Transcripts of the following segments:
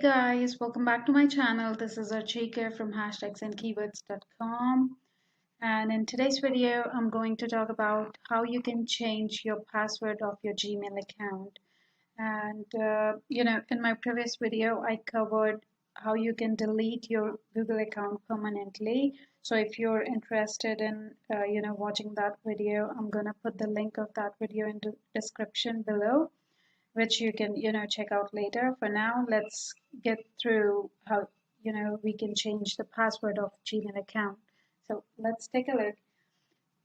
Guys, welcome back to my channel. This is Archika from hashtagsandkeywords.com, and in today's video I'm going to talk about how you can change your password of your Gmail account. And in my previous video I covered how you can delete your Google account permanently. So if you're interested in watching that video, I'm gonna put the link of that video in the description below, which you can check out later. For now, let's get through how we can change the password of Gmail account. So let's take a look.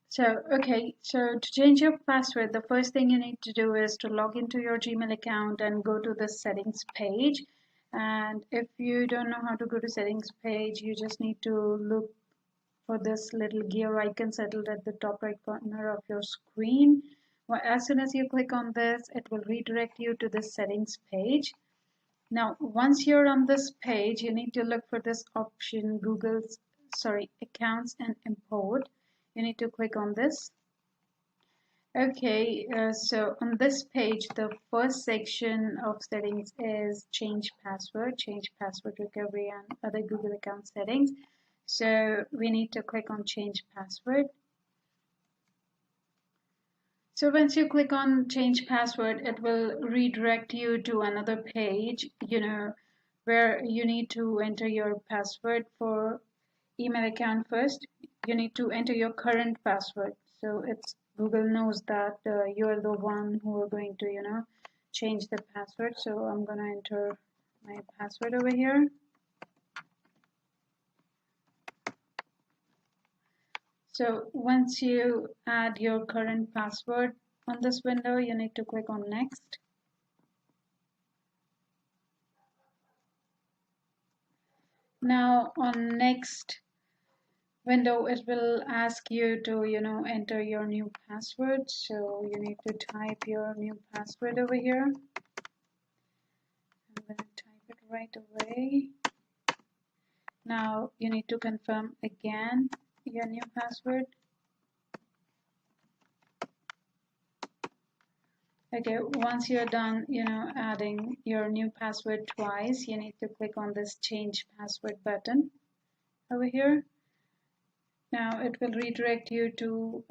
So to change your password, the first thing you need to do is to log into your Gmail account and go to the settings page. And if you don't know how to go to settings page, you just need to look for this little gear icon settled at the top right corner of your screen. Well, as soon as you click on this, it will redirect you to the settings page. Now, once you're on this page, you need to look for this option, accounts and import. You need to click on this. Okay, so on this page, the first section of settings is change password recovery, and other Google account settings. So we need to click on change password. So once you click on change password, it will redirect you to another page, where you need to enter your password. For email account first, you need to enter your current password. So Google knows that you're the one who are going to, change the password. So I'm gonna enter my password over here. So once you add your current password on this window, you need to click on next. Now on next window, it will ask you to enter your new password. So you need to type your new password over here. I'm going to type it right away. Now you need to confirm again your new password. Okay, once you're done, adding your new password twice, you need to click on this change password button over here. Now it will redirect you to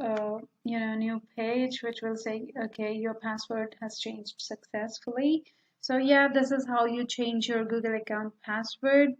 new page, which will say, okay, your password has changed successfully. So yeah, this is how you change your Google account password.